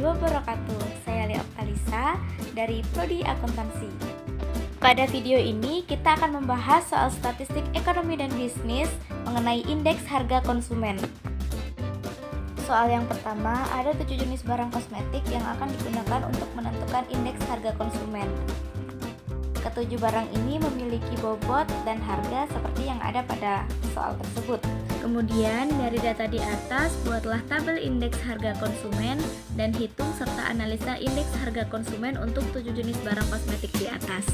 wabarakatuh. Saya Lia Oktalisa dari Prodi Akuntansi. Pada video ini kita akan membahas soal statistik ekonomi dan bisnis mengenai indeks harga konsumen. Soal yang pertama, ada 7 jenis barang kosmetik yang akan digunakan untuk menentukan indeks harga konsumen. Ketujuh barang ini memiliki bobot dan harga seperti yang ada pada soal tersebut. Kemudian dari data di atas, buatlah tabel indeks harga konsumen dan hitung serta analisa indeks harga konsumen untuk 7 jenis barang kosmetik di atas.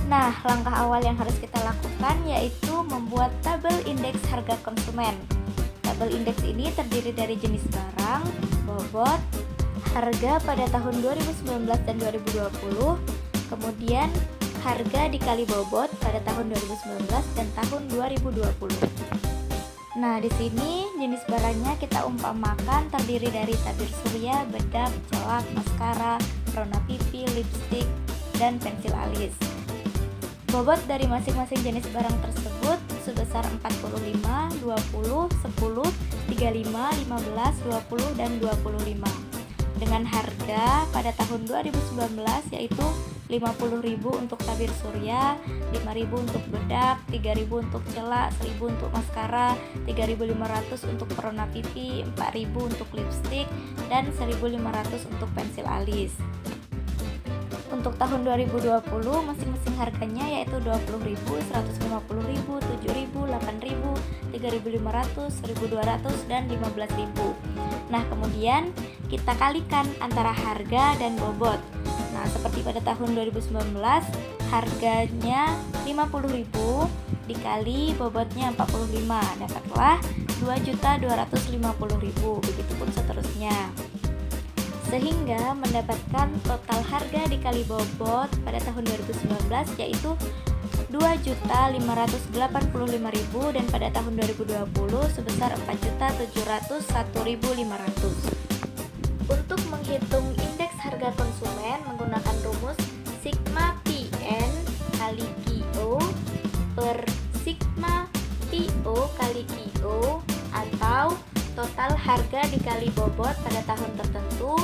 Nah, langkah awal yang harus kita lakukan yaitu membuat tabel indeks harga konsumen. Tabel indeks ini terdiri dari jenis barang, bobot, harga pada tahun 2019 dan 2020, kemudian harga dikali bobot pada tahun 2019 dan tahun 2020. Nah, di sini jenis barangnya kita umpamakan terdiri dari tabir surya, bedak, celak, maskara, perona pipi, lipstik, dan pensil alis. Bobot dari masing-masing jenis barang tersebut sebesar 45, 20, 10, 35, 15, 20, dan 25. Dengan harga pada tahun 2019 yaitu 50.000 untuk tabir surya, 5.000 untuk bedak, 3.000 untuk celak, 1.000 untuk maskara, 3.500 untuk perona pipi, 4.000 untuk lipstik, dan 1.500 untuk pensil alis. Untuk tahun 2020 masing-masing harganya yaitu 20.000, 150.000, 7.000, 8.000, 3.500, 1.200, dan 15.000. Nah, kemudian kita kalikan antara harga dan bobot. Nah, seperti pada tahun 2019 harganya 50.000 dikali bobotnya 45, dapatlah 2.250.000, begitupun seterusnya. Sehingga mendapatkan total harga dikali bobot pada tahun 2019 yaitu 2.585.000 dan pada tahun 2020 sebesar 4.701.500. Untuk menghitung indeks harga konsumen menggunakan rumus sigma PN kali QO per sigma PO kali QO atau total harga dikali bobot pada tahun tertentu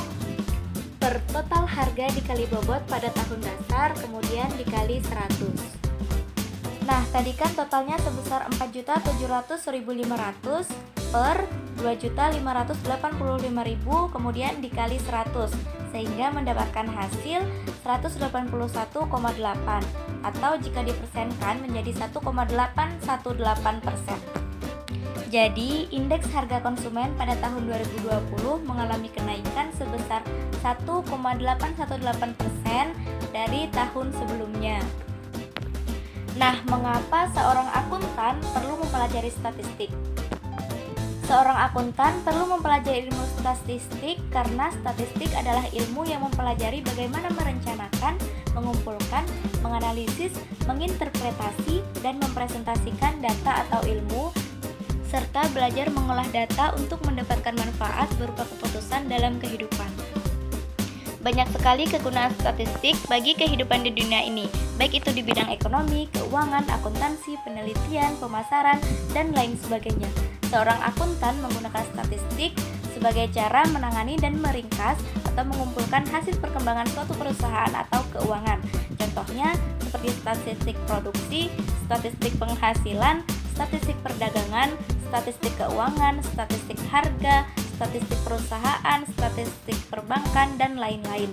per total harga dikali bobot pada tahun dasar kemudian dikali 100. Nah, tadi kan totalnya sebesar 4.700.500 per 2.585.000 kemudian dikali 100 sehingga mendapatkan hasil 181,8 atau jika dipersenkan menjadi 1,818%. Jadi, indeks harga konsumen pada tahun 2020 mengalami kenaikan sebesar 1,818% dari tahun sebelumnya. Nah, mengapa seorang akuntan perlu mempelajari statistik? Seorang akuntan perlu mempelajari ilmu statistik karena statistik adalah ilmu yang mempelajari bagaimana merencanakan, mengumpulkan, menganalisis, menginterpretasi, dan mempresentasikan data atau ilmu serta belajar mengolah data untuk mendapatkan manfaat berupa keputusan dalam kehidupan. Banyak sekali kegunaan statistik bagi kehidupan di dunia ini, baik itu di bidang ekonomi, keuangan, akuntansi, penelitian, pemasaran, dan lain sebagainya. Seorang akuntan menggunakan statistik sebagai cara menangani dan meringkas atau mengumpulkan hasil perkembangan suatu perusahaan atau keuangan. Contohnya seperti statistik produksi, statistik penghasilan, statistik perdagangan, statistik keuangan, statistik harga, statistik perusahaan, statistik perbankan, dan lain-lain.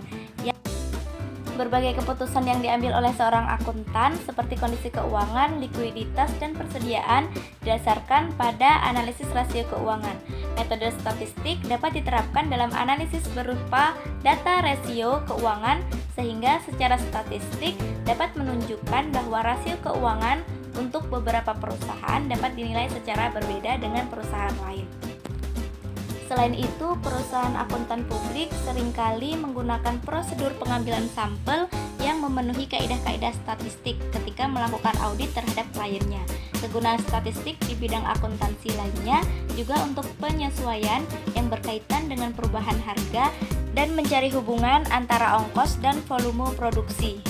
Berbagai keputusan yang diambil oleh seorang akuntan seperti kondisi keuangan, likuiditas, dan persediaan didasarkan pada analisis rasio keuangan. Metode statistik dapat diterapkan dalam analisis berupa data rasio keuangan sehingga secara statistik dapat menunjukkan bahwa rasio keuangan untuk beberapa perusahaan dapat dinilai secara berbeda dengan perusahaan lain. Selain itu, perusahaan akuntan publik seringkali menggunakan prosedur pengambilan sampel yang memenuhi kaidah-kaidah statistik ketika melakukan audit terhadap kliennya. Kegunaan statistik di bidang akuntansi lainnya juga untuk penyesuaian yang berkaitan dengan perubahan harga dan mencari hubungan antara ongkos dan volume produksi.